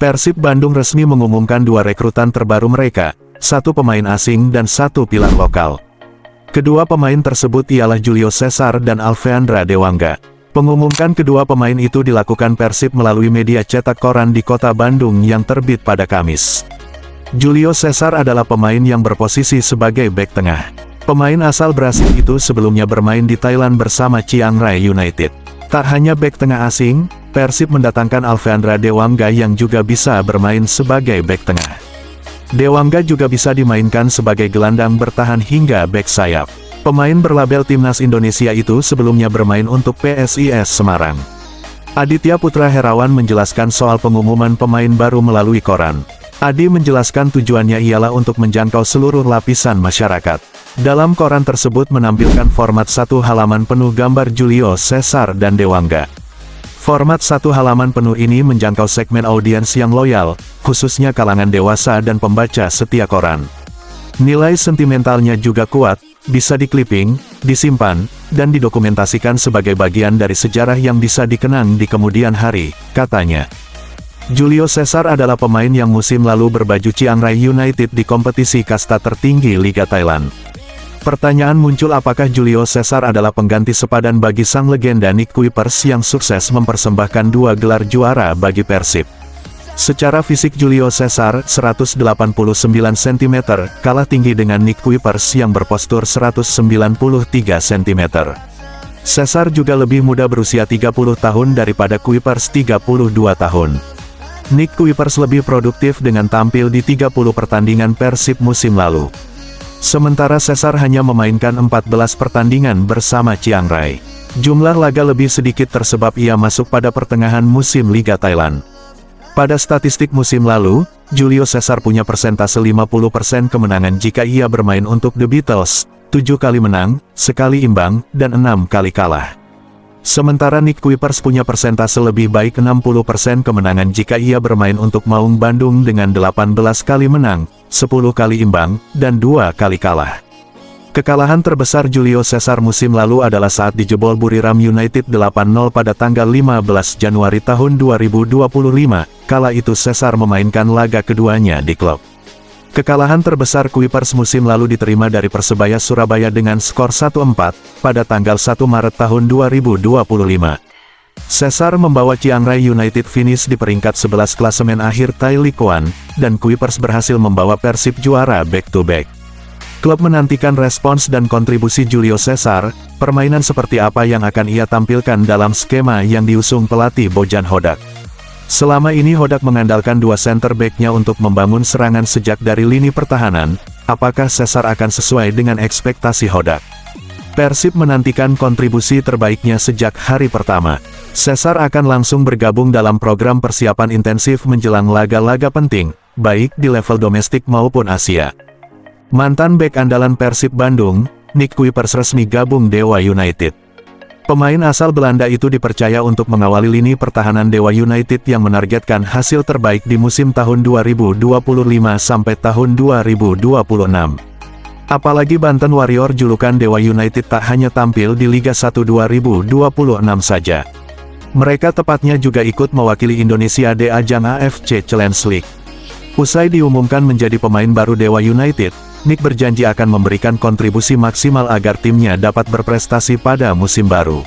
Persib Bandung resmi mengumumkan dua rekrutan terbaru mereka, satu pemain asing dan satu pilar lokal. Kedua pemain tersebut ialah Julio Cesar dan Alveandra Dewangga. Pengumuman kedua pemain itu dilakukan Persib melalui media cetak koran di kota Bandung yang terbit pada Kamis. Julio Cesar adalah pemain yang berposisi sebagai bek tengah. Pemain asal Brasil itu sebelumnya bermain di Thailand bersama Chiang Rai United. Tak hanya bek tengah asing, Persib mendatangkan Alveandra Dewangga yang juga bisa bermain sebagai bek tengah. Dewangga juga bisa dimainkan sebagai gelandang bertahan hingga bek sayap. Pemain berlabel Timnas Indonesia itu sebelumnya bermain untuk PSIS Semarang. Aditya Putra Herawan menjelaskan soal pengumuman pemain baru melalui koran. Adi menjelaskan tujuannya ialah untuk menjangkau seluruh lapisan masyarakat. Dalam koran tersebut menampilkan format satu halaman penuh gambar Julio Cesar dan Dewangga. Format satu halaman penuh ini menjangkau segmen audiens yang loyal, khususnya kalangan dewasa dan pembaca setia koran. Nilai sentimentalnya juga kuat, bisa diklipping, disimpan, dan didokumentasikan sebagai bagian dari sejarah yang bisa dikenang di kemudian hari, katanya. Julio Cesar adalah pemain yang musim lalu berbaju Chiang Rai United di kompetisi kasta tertinggi Liga Thailand. Pertanyaan muncul apakah Julio Cesar adalah pengganti sepadan bagi sang legenda Nick Kuipers yang sukses mempersembahkan dua gelar juara bagi Persib. Secara fisik Julio Cesar, 189 cm, kalah tinggi dengan Nick Kuipers yang berpostur 193 cm. Cesar juga lebih muda berusia 30 tahun daripada Kuipers 32 tahun. Nick Kuipers lebih produktif dengan tampil di 30 pertandingan Persib musim lalu. Sementara Cesar hanya memainkan 14 pertandingan bersama Chiang Rai. Jumlah laga lebih sedikit tersebab ia masuk pada pertengahan musim Liga Thailand. Pada statistik musim lalu, Julio Cesar punya persentase 50% kemenangan jika ia bermain untuk The Beatles, 7 kali menang, sekali imbang, dan 6 kali kalah. Sementara Nick Kuipers punya persentase lebih baik 60% kemenangan jika ia bermain untuk Maung Bandung dengan 18 kali menang, 10 kali imbang, dan 2 kali kalah. Kekalahan terbesar Julio Cesar musim lalu adalah saat dijebol Buriram United 8-0 pada tanggal 15 Januari tahun 2025, kala itu Cesar memainkan laga keduanya di klub. Kekalahan terbesar Kuipers musim lalu diterima dari Persebaya Surabaya dengan skor 1-4, pada tanggal 1 Maret tahun 2025. Cesar membawa Chiang Rai United finish di peringkat 11 klasemen akhir Thai League One, dan Kuipers berhasil membawa Persib juara back-to-back. Klub menantikan respons dan kontribusi Julio Cesar, permainan seperti apa yang akan ia tampilkan dalam skema yang diusung pelatih Bojan Hodak. Selama ini Hodak mengandalkan dua center back-nya untuk membangun serangan sejak dari lini pertahanan, apakah Cesar akan sesuai dengan ekspektasi Hodak? Persib menantikan kontribusi terbaiknya sejak hari pertama. Cesar akan langsung bergabung dalam program persiapan intensif menjelang laga-laga penting, baik di level domestik maupun Asia. Mantan bek andalan Persib Bandung, Nick Kuipers resmi gabung Dewa United. Pemain asal Belanda itu dipercaya untuk mengawali lini pertahanan Dewa United yang menargetkan hasil terbaik di musim tahun 2025 sampai tahun 2026. Apalagi Banten Warrior julukan Dewa United tak hanya tampil di Liga 1 2026 saja. Mereka tepatnya juga ikut mewakili Indonesia di ajang AFC Challenge League. Usai diumumkan menjadi pemain baru Dewa United, Nick berjanji akan memberikan kontribusi maksimal agar timnya dapat berprestasi pada musim baru.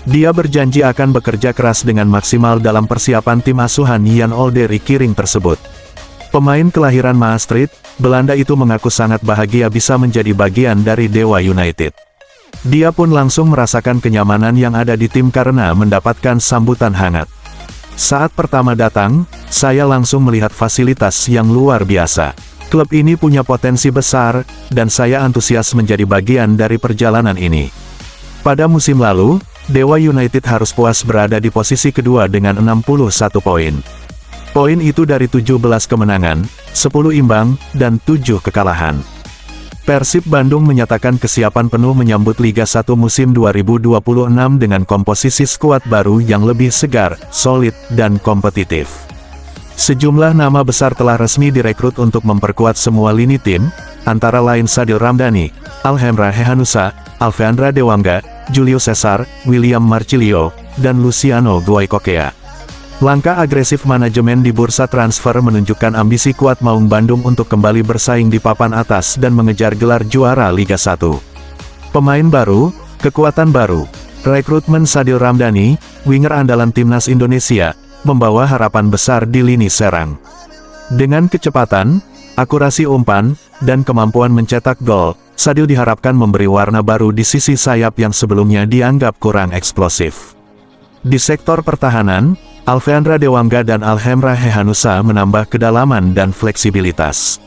Dia berjanji akan bekerja keras dengan maksimal dalam persiapan tim asuhan Jan Olderi Kiring tersebut. Pemain kelahiran Maastricht, Belanda itu mengaku sangat bahagia bisa menjadi bagian dari Dewa United. Dia pun langsung merasakan kenyamanan yang ada di tim karena mendapatkan sambutan hangat. Saat pertama datang, saya langsung melihat fasilitas yang luar biasa. Klub ini punya potensi besar, dan saya antusias menjadi bagian dari perjalanan ini. Pada musim lalu, Dewa United harus puas berada di posisi kedua dengan 61 poin. Poin itu dari 17 kemenangan, 10 imbang, dan 7 kekalahan. Persib Bandung menyatakan kesiapan penuh menyambut Liga 1 musim 2026 dengan komposisi skuad baru yang lebih segar, solid, dan kompetitif. Sejumlah nama besar telah resmi direkrut untuk memperkuat semua lini tim, antara lain Sadil Ramdhani, Alhemra Hehanussa, Alfeandra Dewangga, Julio Cesar, William Marcilio, dan Luciano Goicoechea. Langkah agresif manajemen di bursa transfer menunjukkan ambisi kuat Maung Bandung untuk kembali bersaing di papan atas dan mengejar gelar juara Liga 1. Pemain baru, kekuatan baru. Rekrutmen Sadil Ramdhani, winger andalan timnas Indonesia, membawa harapan besar di lini serang. Dengan kecepatan, akurasi umpan, dan kemampuan mencetak gol, Sadil diharapkan memberi warna baru di sisi sayap yang sebelumnya dianggap kurang eksplosif. Di sektor pertahanan, Alfeandra Dewangga dan Alhemra Hehanussa menambah kedalaman dan fleksibilitas.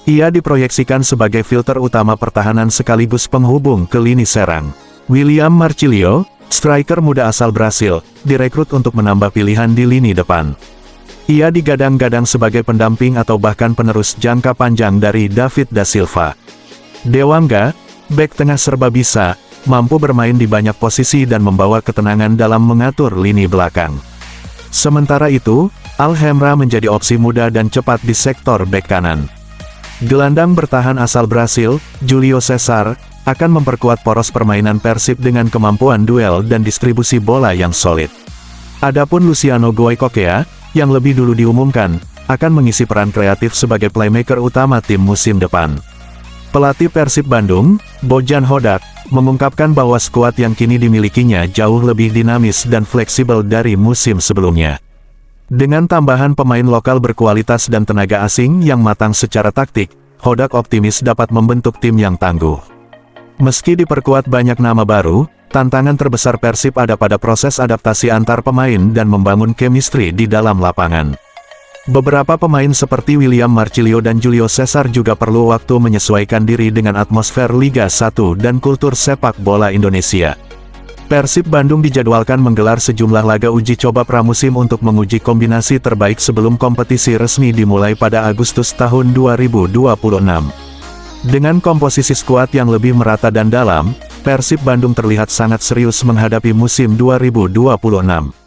Ia diproyeksikan sebagai filter utama pertahanan sekaligus penghubung ke lini serang. William Marcilio, striker muda asal Brasil, direkrut untuk menambah pilihan di lini depan. Ia digadang-gadang sebagai pendamping atau bahkan penerus jangka panjang dari David da Silva. Dewangga, bek tengah serba bisa, mampu bermain di banyak posisi dan membawa ketenangan dalam mengatur lini belakang. Sementara itu, Alhemra menjadi opsi muda dan cepat di sektor bek kanan. Gelandang bertahan asal Brasil, Julio Cesar, akan memperkuat poros permainan Persib dengan kemampuan duel dan distribusi bola yang solid. Adapun Luciano Goicoechea, yang lebih dulu diumumkan, akan mengisi peran kreatif sebagai playmaker utama tim musim depan. Pelatih Persib Bandung, Bojan Hodak, mengungkapkan bahwa skuad yang kini dimilikinya jauh lebih dinamis dan fleksibel dari musim sebelumnya. Dengan tambahan pemain lokal berkualitas dan tenaga asing yang matang secara taktik, Hodak optimis dapat membentuk tim yang tangguh. Meski diperkuat banyak nama baru, tantangan terbesar Persib ada pada proses adaptasi antar pemain dan membangun chemistry di dalam lapangan. Beberapa pemain seperti William Marcilio dan Julio Cesar juga perlu waktu menyesuaikan diri dengan atmosfer Liga 1 dan kultur sepak bola Indonesia. Persib Bandung dijadwalkan menggelar sejumlah laga uji coba pramusim untuk menguji kombinasi terbaik sebelum kompetisi resmi dimulai pada Agustus tahun 2026. Dengan komposisi skuad yang lebih merata dan dalam, Persib Bandung terlihat sangat serius menghadapi musim 2026.